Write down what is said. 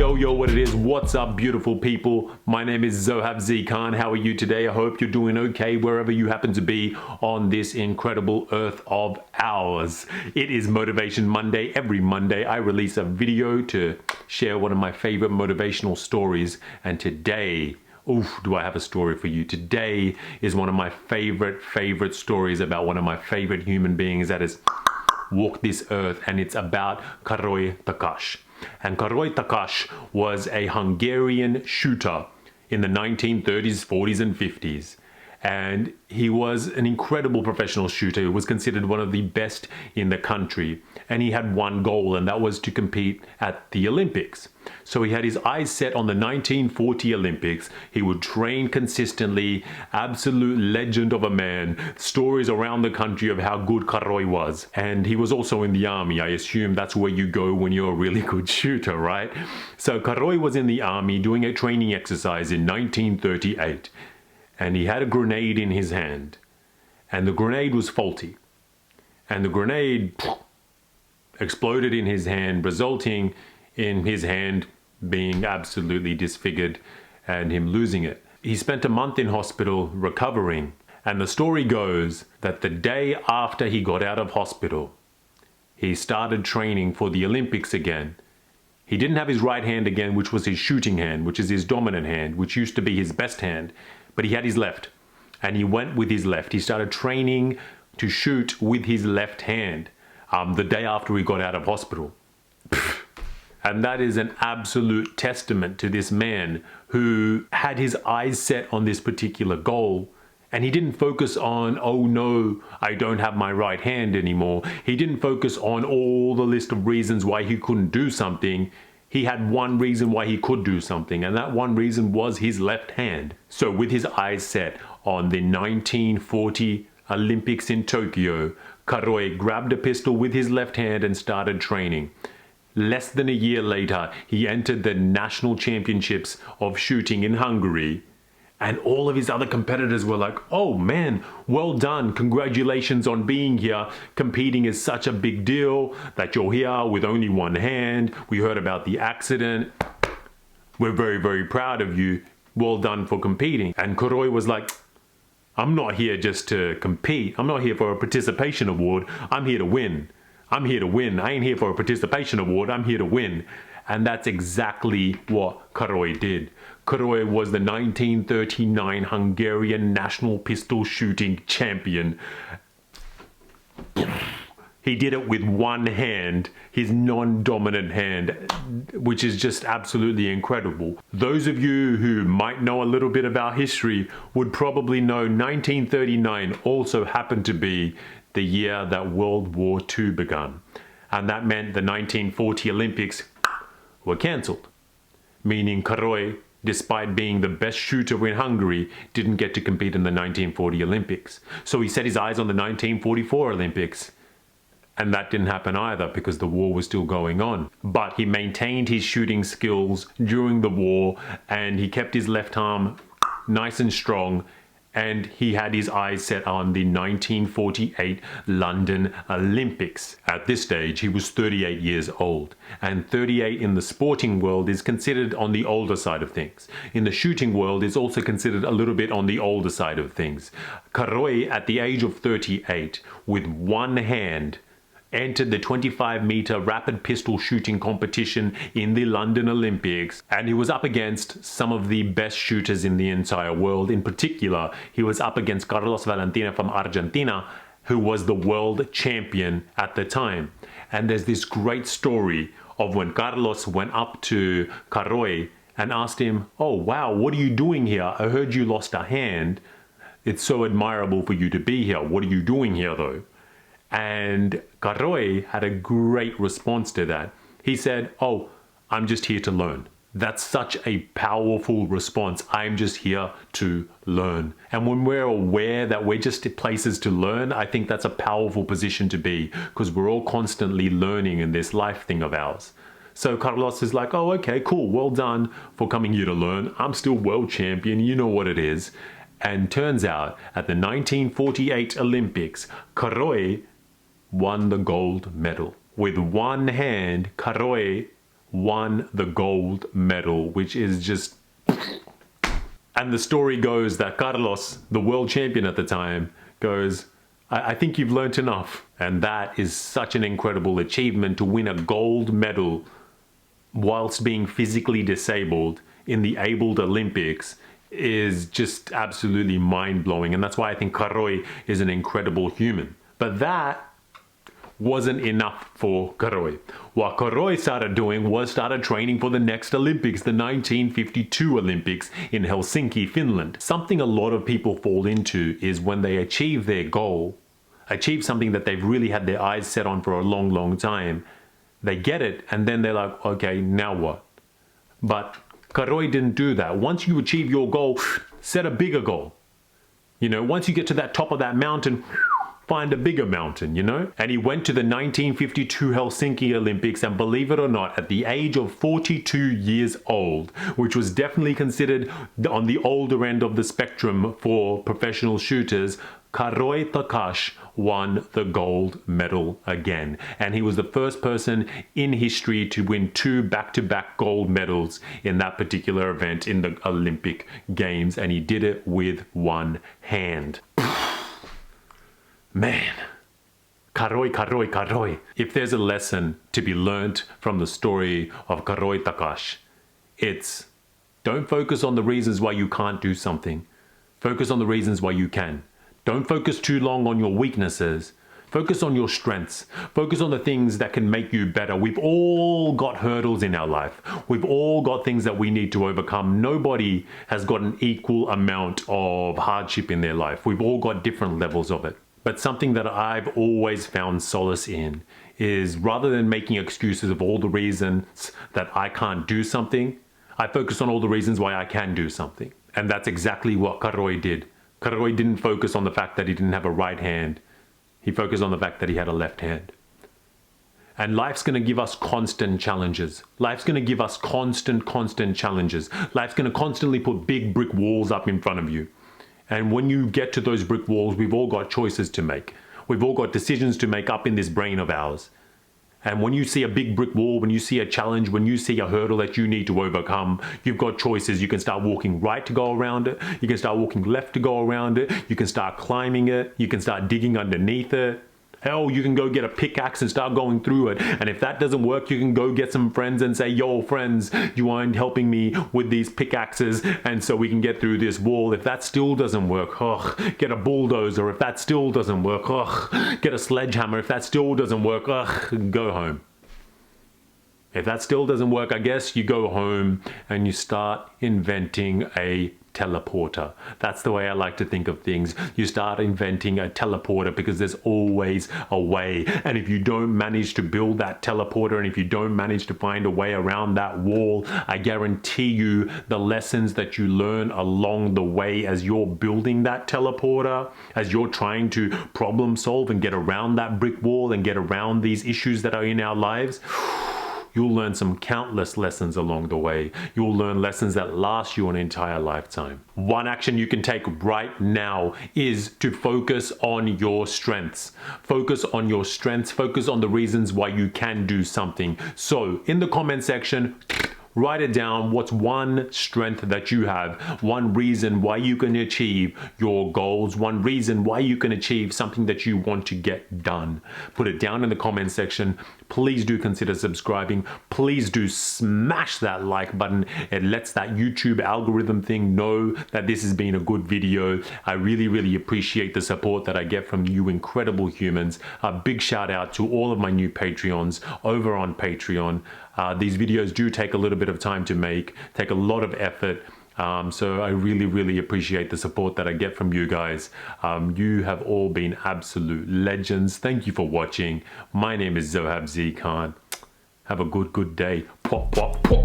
Yo, what it is? What's up, beautiful people? My name is Zohab Z Khan. How are you today? I hope you're doing okay wherever you happen to be on this incredible earth of ours. It is Motivation Monday. Every Monday I release a video to share one of my favorite motivational stories. And today, do I have a story for you. Today is one of my favorite stories about one of my favorite human beings that has walked this earth, and it's about Károly Takacs. And Károly Takacs was a Hungarian shooter in the 1930s, 40s, and 50s. And he was an incredible professional shooter. He was considered one of the best in the country. And he had one goal, and that was to compete at the Olympics. So he had his eyes set on the 1940 Olympics. He would train consistently, absolute legend of a man. Stories around the country of how good Károly was. And he was also in the army. I assume that's where you go when you're a really good shooter, right? So Károly was in the army doing a training exercise in 1938. And he had a grenade in his hand. And the grenade was faulty. And the grenade exploded in his hand, resulting in his hand being absolutely disfigured and him losing it. He spent a month in hospital recovering. And the story goes that the day after he got out of hospital, he started training for the Olympics again. He didn't have his right hand again, which was his shooting hand, which is his dominant hand, which used to be his best hand. But he had his left, and he went with his left. He started training to shoot with his left hand the day after he got out of hospital. And that is an absolute testament to this man who had his eyes set on this particular goal. And he didn't focus on, oh no, I don't have my right hand anymore. He didn't focus on all the list of reasons why he couldn't do something. He had one reason why he could do something, and that one reason was his left hand. So with his eyes set on the 1940 Olympics in Tokyo, Károly grabbed a pistol with his left hand and started training. Less than a year later, he entered the national championships of shooting in Hungary. And all of his other competitors were like, oh man, well done, congratulations on being here. Competing is such a big deal that you're here with only one hand. We heard about the accident. We're very proud of you. Well done for competing. And Károly was like, I'm not here just to compete. I'm not here for a participation award. I'm here to win. I'm here to win. I ain't here for a participation award. I'm here to win. And that's exactly what Károly did. Károly was the 1939 Hungarian national pistol shooting champion. He did it with one hand, his non-dominant hand, which is just absolutely incredible. Those of you who might know a little bit about history would probably know 1939 also happened to be the year that World War II began. And that meant the 1940 Olympics were cancelled, meaning Károly, despite being the best shooter in Hungary, didn't get to compete in the 1940 Olympics. So he set his eyes on the 1944 Olympics, and that didn't happen either because the war was still going on. But he maintained his shooting skills during the war, and he kept his left arm nice and strong, and he had his eyes set on the 1948 London Olympics. At this stage, he was 38 years old, and 38 in the sporting world is considered on the older side of things. In the shooting world, it's also considered a little bit on the older side of things. Károly, at the age of 38, with one hand, entered the 25-meter rapid pistol shooting competition in the London Olympics, and he was up against some of the best shooters in the entire world. In particular, he was up against Carlos Valentina from Argentina, who was the world champion at the time. And there's this great story of when Carlos went up to Károly and asked him, oh wow, what are you doing here? I heard you lost a hand. It's so admirable for you to be here. What are you doing here though? And Károly had a great response to that. He said, oh, I'm just here to learn. That's such a powerful response. I'm just here to learn. And when we're aware that we're just at places to learn, I think that's a powerful position to be, because we're all constantly learning in this life thing of ours. So Carlos is like, oh, okay, cool. Well done for coming here to learn. I'm still world champion. You know what it is. And turns out at the 1948 Olympics, Károly won the gold medal. With one hand, Károly won the gold medal, which is just... And the story goes that Carlos, the world champion at the time, goes, I think you've learnt enough. And that is such an incredible achievement, to win a gold medal whilst being physically disabled in the abled Olympics is just absolutely mind-blowing. And that's why I think Karoi is an incredible human. But that wasn't enough for Karoi. What Karoi started doing was started training for the next Olympics, the 1952 Olympics in Helsinki, Finland. Something a lot of people fall into is when they achieve their goal, achieve something that they've really had their eyes set on for a long, long time, they get it and then they're like, okay, now what? But Karoi didn't do that. Once you achieve your goal, set a bigger goal. You know, once you get to that top of that mountain, find a bigger mountain, you know? And he went to the 1952 Helsinki Olympics, and believe it or not, at the age of 42 years old, which was definitely considered on the older end of the spectrum for professional shooters, Karoi Takash won the gold medal again. And he was the first person in history to win 2 back-to-back gold medals in that particular event in the Olympic Games, and he did it with one hand. Man, Karoi, Karoi, Karoi. If there's a lesson to be learnt from the story of Karoi Takash, it's don't focus on the reasons why you can't do something. Focus on the reasons why you can. Don't focus too long on your weaknesses. Focus on your strengths. Focus on the things that can make you better. We've all got hurdles in our life. We've all got things that we need to overcome. Nobody has got an equal amount of hardship in their life. We've all got different levels of it. But something that I've always found solace in is, rather than making excuses of all the reasons that I can't do something, I focus on all the reasons why I can do something. And that's exactly what Karoi did. Karoi didn't focus on the fact that he didn't have a right hand. He focused on the fact that he had a left hand. And life's going to give us constant challenges. Life's going to give us constant challenges. Life's going to constantly put big brick walls up in front of you. And when you get to those brick walls, we've all got choices to make. We've all got decisions to make up in this brain of ours. And when you see a big brick wall, when you see a challenge, when you see a hurdle that you need to overcome, you've got choices. You can start walking right to go around it. You can start walking left to go around it. You can start climbing it. You can start digging underneath it. Hell, you can go get a pickaxe and start going through it. And if that doesn't work, you can go get some friends and say, yo, friends, do you mind helping me with these pickaxes? And so we can get through this wall. If that still doesn't work, get a bulldozer. If that still doesn't work, get a sledgehammer. If that still doesn't work, go home. If that still doesn't work, I guess you go home and you start inventing a teleporter. That's the way I like to think of things. You start inventing a teleporter because there's always a way. And if you don't manage to build that teleporter, and if you don't manage to find a way around that wall, I guarantee you the lessons that you learn along the way as you're building that teleporter, as you're trying to problem solve and get around that brick wall and get around these issues that are in our lives, you'll learn some countless lessons along the way. You'll learn lessons that last you an entire lifetime. One action you can take right now is to focus on your strengths. Focus on your strengths. Focus on the reasons why you can do something. So in the comment section, write it down. What's one strength that you have? One reason why you can achieve your goals. One reason why you can achieve something that you want to get done. Put it down in the comment section. Please do consider subscribing. Please do smash that like button. It lets that YouTube algorithm thing know that this has been a good video. I really appreciate the support that I get from you incredible humans. A big shout out to all of my new Patreons over on Patreon. These videos do take a little bit of time to make, take a lot of effort. So I really appreciate the support that I get from you guys. You have all been absolute legends. Thank you for watching. My name is Zohab Z Khan. Have a good day. Pop, pop, pop.